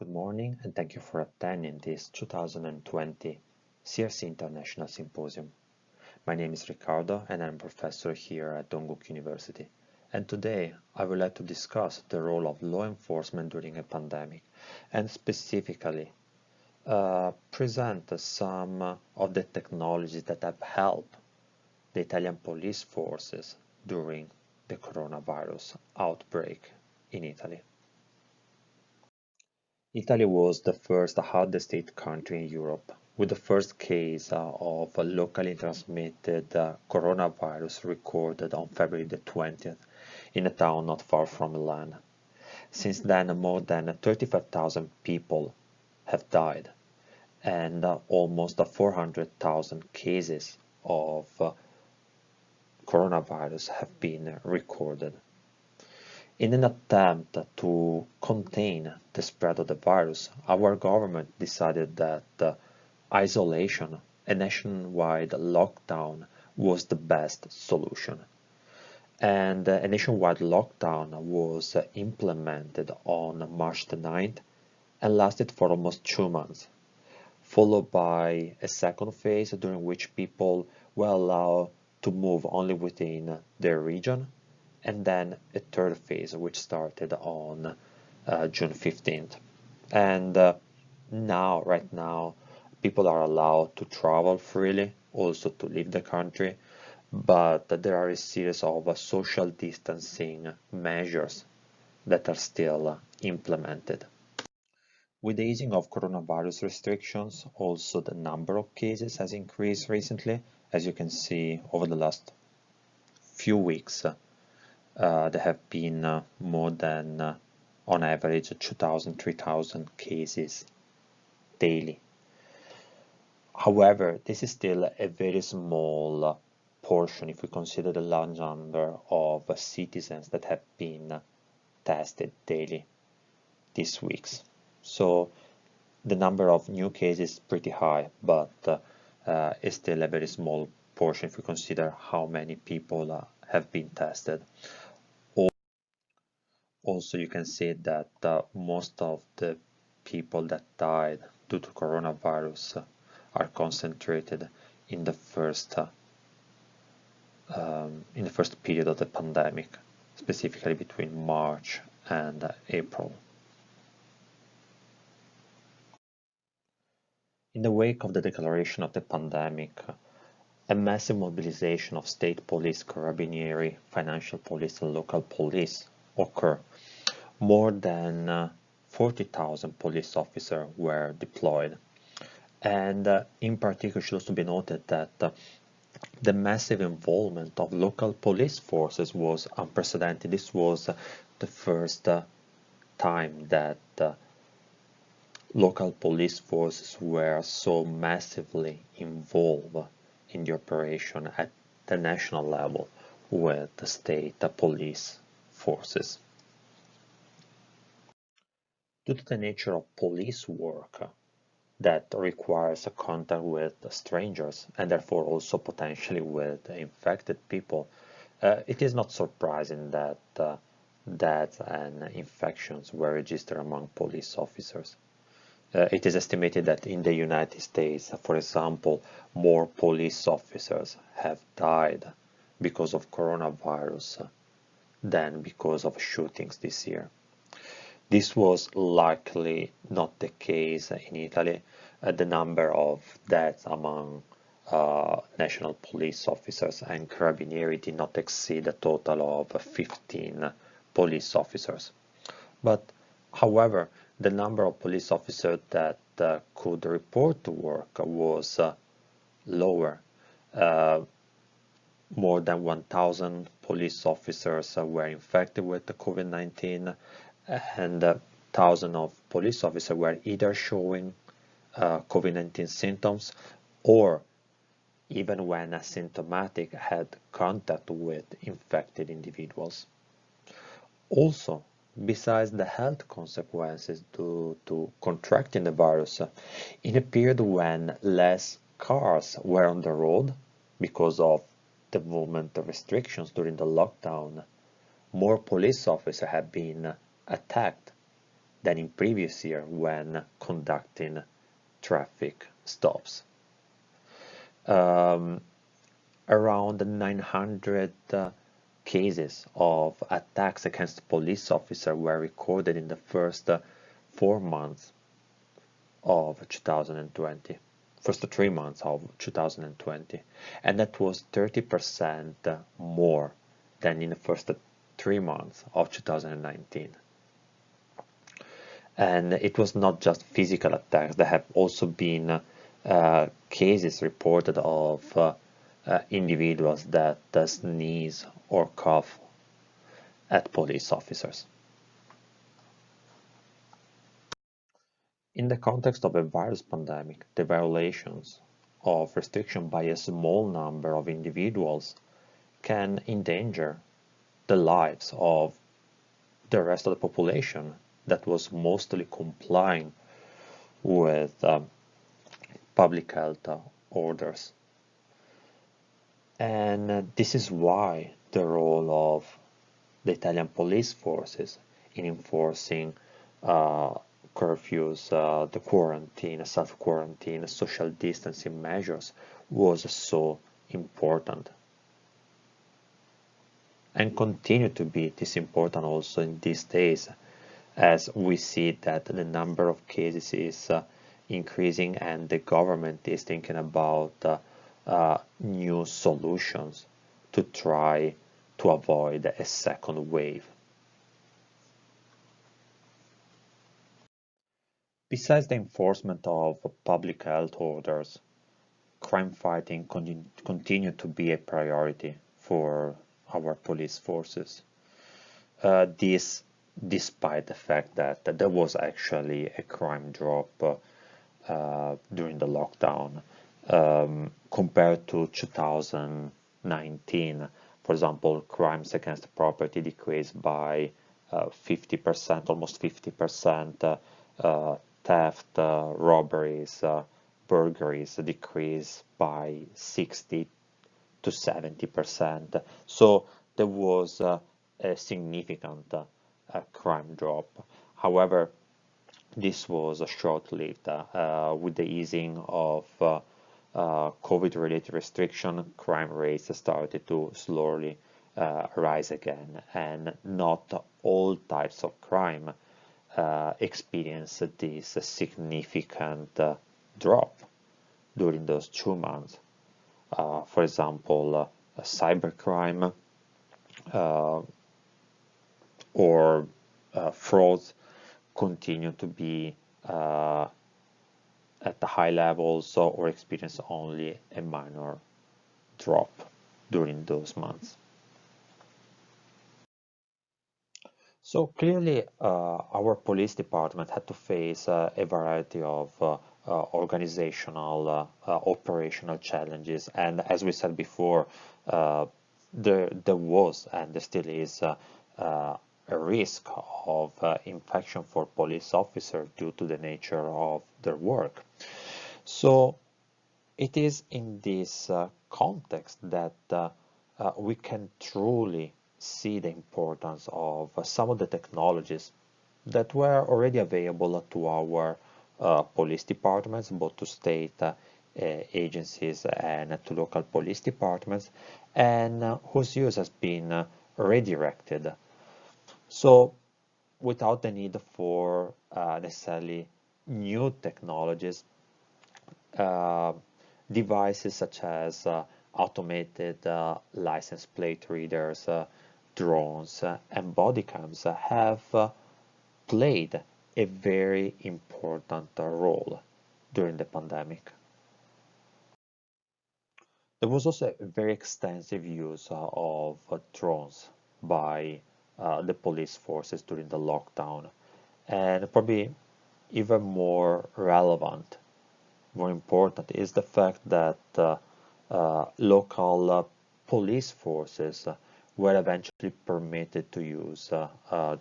Good morning and thank you for attending this 2020 CRC International Symposium. My name is Ricardo and I'm a professor here at Dongguk University. And today I would like to discuss the role of law enforcement during a pandemic and specifically present some of the technologies that have helped the Italian police forces during the coronavirus outbreak in Italy. Italy was the first out-of-state country in Europe, with the first case of a locally transmitted coronavirus recorded on February the 20th in a town not far from Milan. Since then, more than 35,000 people have died, and almost 400,000 cases of coronavirus have been recorded. In an attempt to contain the spread of the virus, our government decided that isolation, a nationwide lockdown, was the best solution. And a nationwide lockdown was implemented on March the 9th and lasted for almost 2 months, followed by a second phase during which people were allowed to move only within their region, and then a third phase which started on June 15th. And right now, people are allowed to travel freely, also to leave the country, but there are a series of social distancing measures that are still implemented. With the easing of coronavirus restrictions, also the number of cases has increased recently. As you can see, over the last few weeks, there have been more than, on average, 2,000, 3,000 cases daily. However, this is still a very small portion if we consider the large number of citizens that have been tested daily these weeks. So the number of new cases is pretty high, but it's still a very small portion if we consider how many people have been tested. Also, you can see that most of the people that died due to coronavirus are concentrated in the first period of the pandemic, specifically between March and April. In the wake of the declaration of the pandemic, a massive mobilization of state police, carabinieri, financial police, and local police occurred. More than 40,000 police officers were deployed, and in particular it should also be noted that the massive involvement of local police forces was unprecedented. This was the first time that local police forces were so massively involved in the operation at the national level with the state police forces. Due to the nature of police work that requires a contact with strangers and therefore also potentially with infected people, it is not surprising that deaths and infections were registered among police officers. It is estimated that in the United States, for example, more police officers have died because of coronavirus than because of shootings this year. This was likely not the case in Italy. The number of deaths among national police officers and carabinieri did not exceed a total of 15 police officers. But, however, the number of police officers that could report to work was lower. More than 1,000 police officers were infected with the COVID-19, and thousands of police officers were either showing COVID-19 symptoms or, even when asymptomatic, had contact with infected individuals. Also, besides the health consequences due to contracting the virus, in a period when less cars were on the road because of the movement restrictions during the lockdown, more police officers have been attacked than in previous year when conducting traffic stops. Around 900 cases of attacks against police officers were recorded in the first 4 months of 2020, first 3 months of 2020, and that was 30% more than in the first 3 months of 2019. And it was not just physical attacks. There have also been cases reported of individuals that sneeze or cough at police officers. In the context of a virus pandemic, the violations of restriction by a small number of individuals can endanger the lives of the rest of the population that was mostly complying with public health orders. And this is why the role of the Italian police forces in enforcing curfews, the quarantine, self-quarantine, social distancing measures was so important. And continue to be this important also in these days, as we see that the number of cases is increasing and the government is thinking about new solutions to try to avoid a second wave. Besides the enforcement of public health orders, crime fighting continued to be a priority for our police forces. This despite the fact that there was actually a crime drop during the lockdown compared to 2019. For example, crimes against property decreased by 50%, almost 50%. Theft, robberies, burglaries decreased by 60 to 70%. So there was a significant crime drop. However, this was short-lived. With the easing of COVID-related restriction, crime rates started to slowly rise again, and not all types of crime experienced this significant drop during those 2 months. For example, cybercrime or frauds continue to be at the high levels or experience only a minor drop during those months. So clearly, our police department had to face a variety of organizational, operational challenges, and as we said before, there was and there still is a risk of infection for police officers due to the nature of their work. So it is in this context that we can truly see the importance of some of the technologies that were already available to our police departments, both to state agencies and to local police departments, and whose use has been redirected. So without the need for necessarily new technologies, devices such as automated license plate readers, drones, and body cams have played a very important role during the pandemic. There was also a very extensive use of drones by the police forces during the lockdown, and probably even more relevant, more important is the fact that local police forces were eventually permitted to use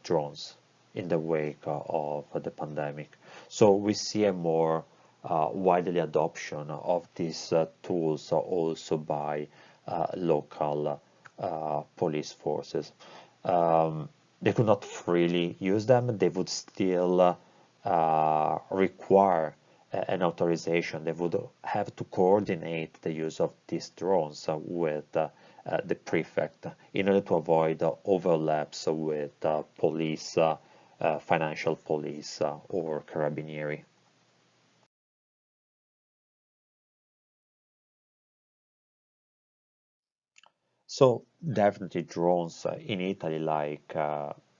drones in the wake of the pandemic. So we see a more widely adoption of these tools also by local police forces. they could not freely use them. They would still require an authorization. They would have to coordinate the use of these drones with the prefect in order to avoid overlaps with police, financial police, or carabinieri. So definitely drones in Italy, like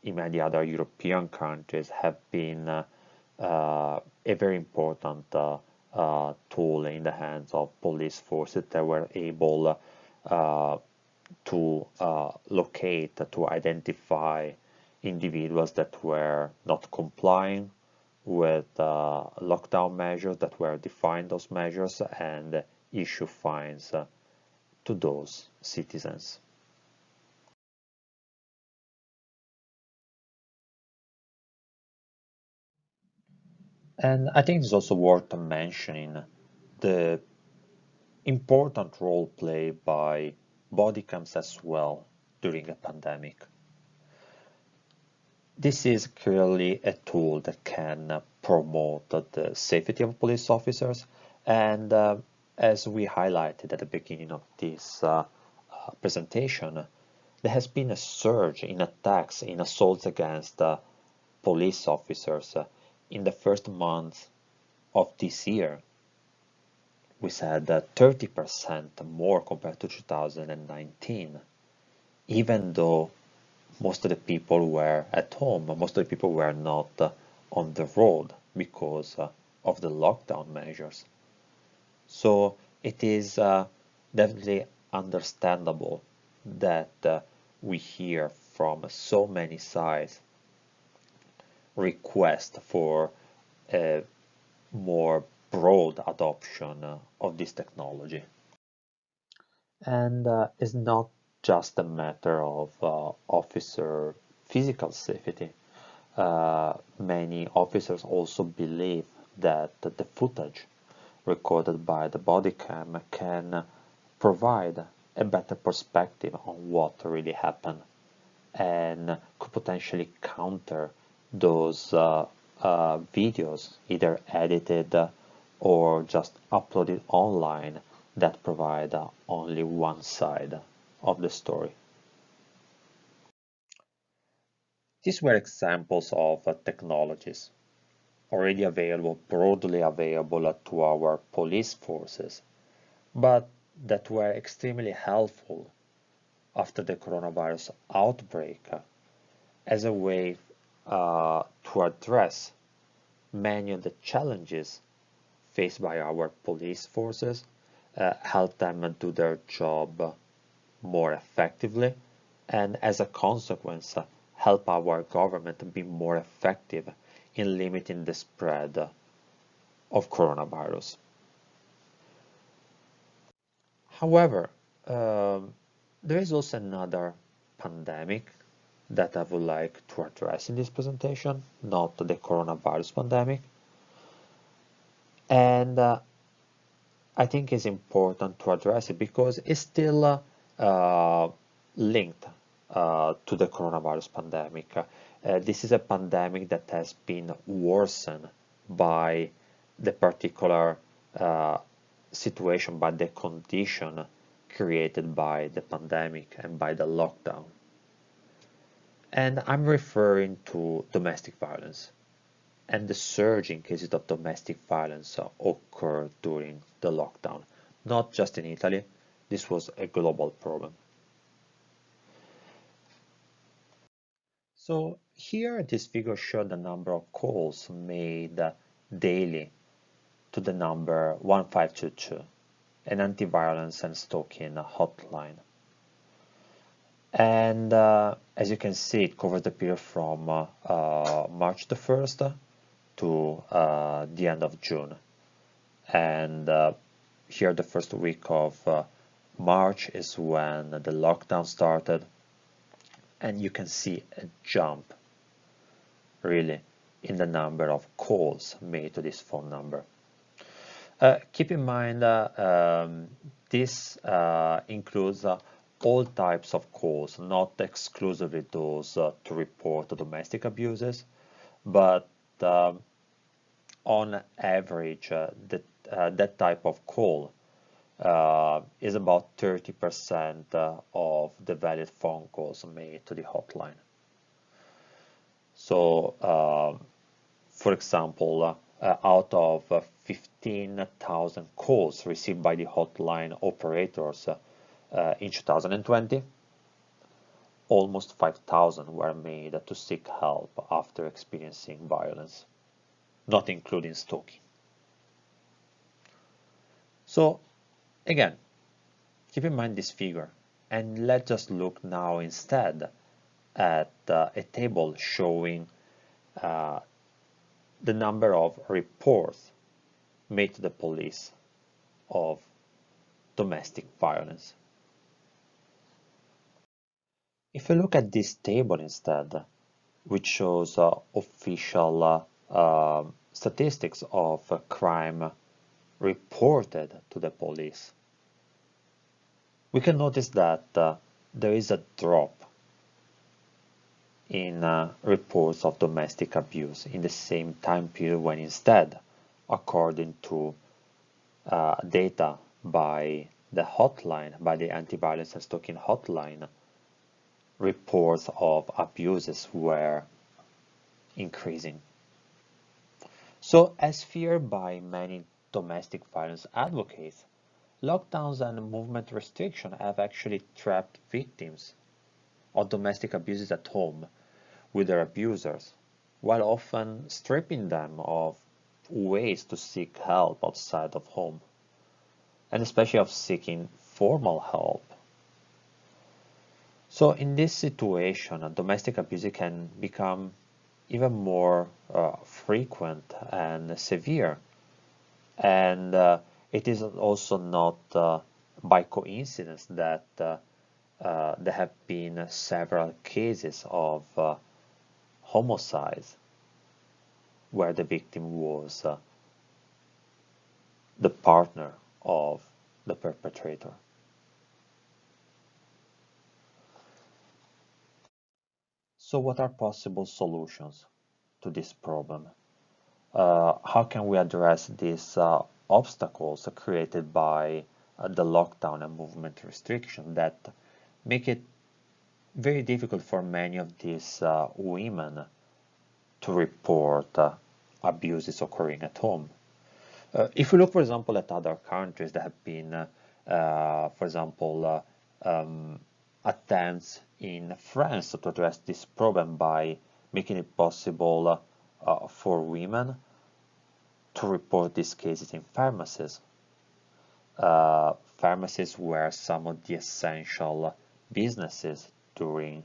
in many other European countries, have been a very important tool in the hands of police forces that were able to locate, to identify individuals that were not complying with lockdown measures, that were defined those measures, and issue fines to those citizens. And I think it's also worth mentioning the important role played by body cams as well during a pandemic. This is clearly a tool that can promote the safety of police officers, and as we highlighted at the beginning of this presentation, there has been a surge in attacks, in assaults against police officers in the first month of this year. We said 30% more compared to 2019, even though most of the people were at home, most of the people were not on the road because of the lockdown measures. So it is definitely understandable that we hear from so many sides request for a more broad adoption of this technology. And it's not just a matter of officer physical safety. Many officers also believe that the footage recorded by the body cam can provide a better perspective on what really happened and could potentially counter those videos, either edited or just uploaded online, that provide only one side of the story. These were examples of technologies already available, broadly available to our police forces, but that were extremely helpful after the coronavirus outbreak as a way to address many of the challenges faced by our police forces, help them do their job more effectively, and as a consequence, help our government be more effective in limiting the spread of coronavirus. However, there is also another pandemic that I would like to address in this presentation, not the coronavirus pandemic. And I think it's important to address it because it's still linked to the coronavirus pandemic. This is a pandemic that has been worsened by the particular situation, by the condition created by the pandemic and by the lockdown. And I'm referring to domestic violence and the surge in cases of domestic violence occurred during the lockdown. Not just in Italy, this was a global problem. So here this figure shows the number of calls made daily to the number 1522, an anti-violence and stalking hotline. And as you can see, it covers the period from March the 1st to the end of June. And here the first week of March is when the lockdown started, and you can see a jump really in the number of calls made to this phone number. Keep in mind this includes all types of calls, not exclusively those to report domestic abuses, but on average, that type of call is about 30% of the valid phone calls made to the hotline. So, for example, out of 15,000 calls received by the hotline operators in 2020, almost 5,000 were made to seek help after experiencing violence, not including stalking. So, again, keep in mind this figure, and let's just look now instead at a table showing the number of reports made to the police of domestic violence. If you look at this table instead, which shows official statistics of crime reported to the police, we can notice that there is a drop in reports of domestic abuse in the same time period, when instead, according to data by the hotline, by the anti-violence and stalking hotline, reports of abuses were increasing. So, as feared by many domestic violence advocates, lockdowns and movement restriction have actually trapped victims of domestic abuses at home with their abusers, while often stripping them of ways to seek help outside of home, and especially of seeking formal help. So in this situation, domestic abuse can become even more frequent and severe, and it is also not by coincidence that there have been several cases of homicides where the victim was the partner of the perpetrator. So what are possible solutions to this problem? How can we address these obstacles created by the lockdown and movement restriction that make it very difficult for many of these women to report abuses occurring at home? If we look, for example, at other countries, there have been, for example, attempts in France to address this problem by making it possible for women to report these cases in pharmacies. Pharmacies were some of the essential businesses during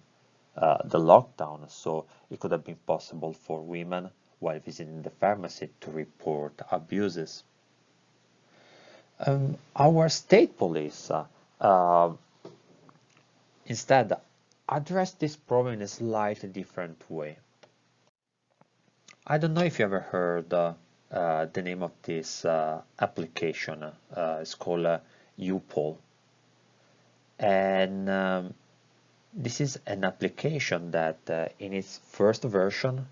the lockdown, so it could have been possible for women while visiting the pharmacy to report abuses. Our state police instead address this problem in a slightly different way. I don't know if you ever heard the name of this application. It's called UPOL, and this is an application that in its first version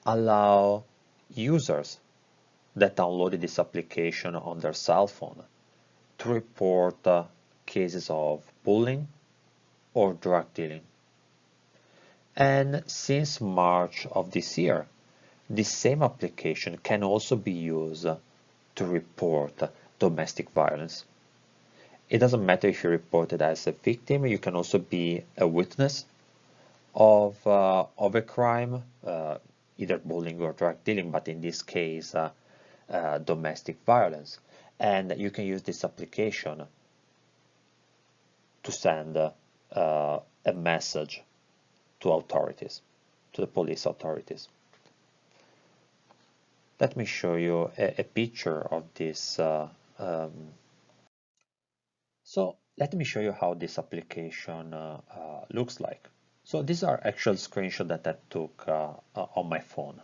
allow users that downloaded this application on their cell phone to report cases of bullying or drug dealing. And since March of this year, this same application can also be used to report domestic violence. It doesn't matter if you report it as a victim, you can also be a witness of a crime, either bullying or drug dealing, but in this case, domestic violence. And you can use this application to send a message to authorities, to the police authorities. Let me show you a picture of this. So let me show you how this application looks like. So these are actual screenshots that I took on my phone.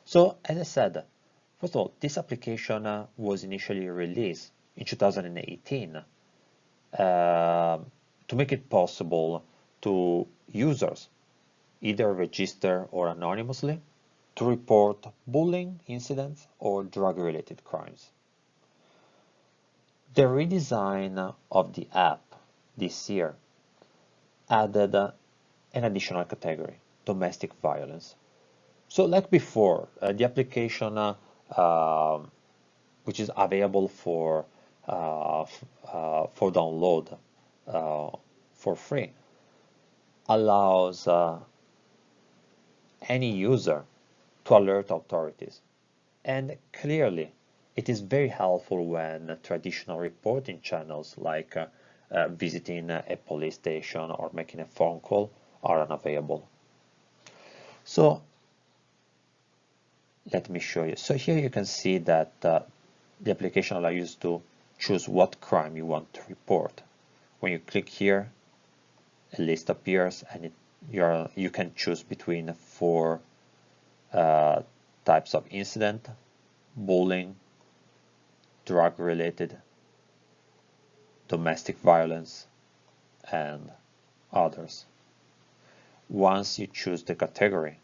So as I said, first of all, this application was initially released in 2018 to make it possible to users, either register or anonymously, to report bullying incidents or drug-related crimes. The redesign of the app this year added an additional category, domestic violence. So like before, the application which is available for download for free allows any user to alert authorities. And clearly, it is very helpful when traditional reporting channels like visiting a police station or making a phone call are unavailable. So let me show you. So here you can see that the application allows you to choose what crime you want to report. When you click here, a list appears and you can choose between 4 types of incident: bullying, drug-related, domestic violence, and others. Once you choose the category,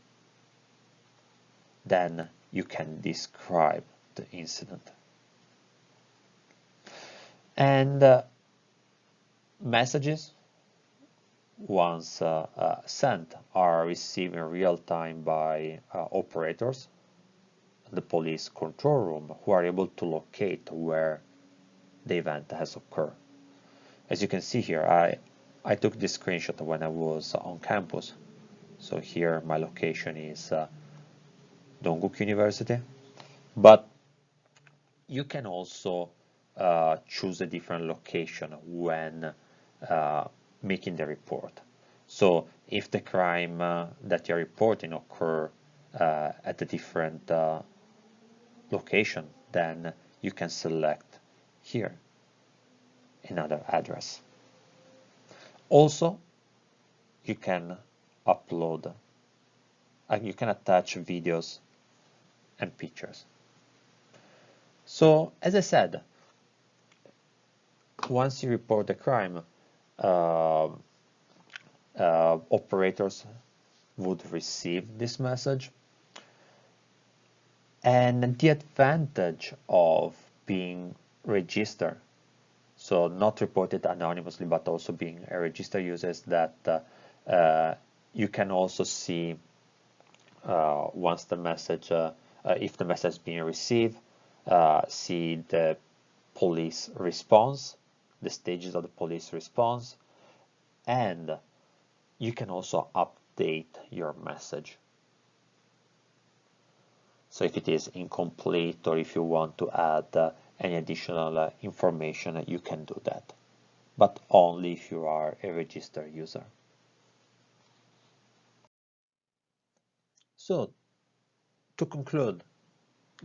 then you can describe the incident. And messages, once sent, are received in real time by operators in the police control room, who are able to locate where the event has occurred. As you can see here, I took this screenshot when I was on campus. So here my location is Dongguk University, but you can also choose a different location when making the report. So if the crime that you're reporting occur at a different location, then you can select here another address. Also, you can upload, you can attach videos and pictures. So, as I said, once you report a crime, operators would receive this message. And the advantage of being registered, so not reported anonymously, but also being a registered user, is that you can also see once the message, if the message is being received, see the police response, the stages of the police response, and you can also update your message. So if it is incomplete or if you want to add any additional information, you can do that, but only if you are a registered user. So to conclude,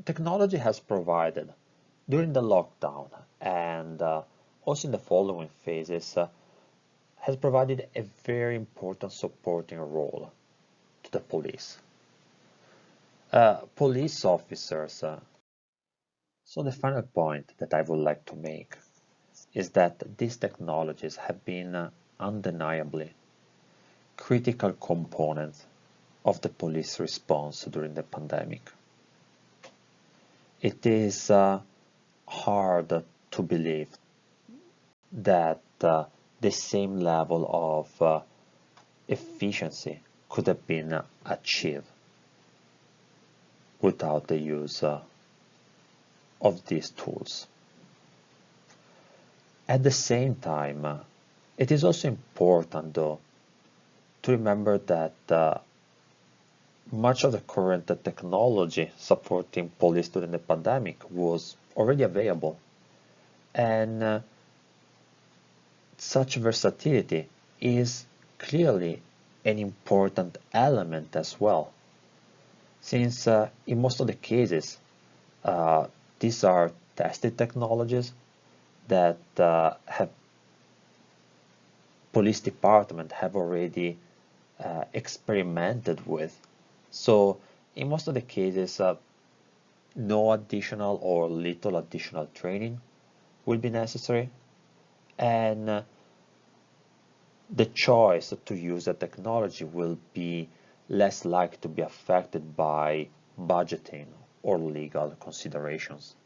technology has provided during the lockdown and also in the following phases has provided a very important supporting role to the police. Police officers. So the final point that I would like to make is that these technologies have been undeniably critical components of the police response during the pandemic. It is hard to believe that the same level of efficiency could have been achieved without the use of these tools. At the same time, it is also important, though, to remember that much of the current technology supporting police during the pandemic was already available, and such versatility is clearly an important element as well, since in most of the cases these are tested technologies that police department have already experimented with. So in most of the cases, no additional or little additional training will be necessary, and the choice to use the technology will be less likely to be affected by budgeting or legal considerations.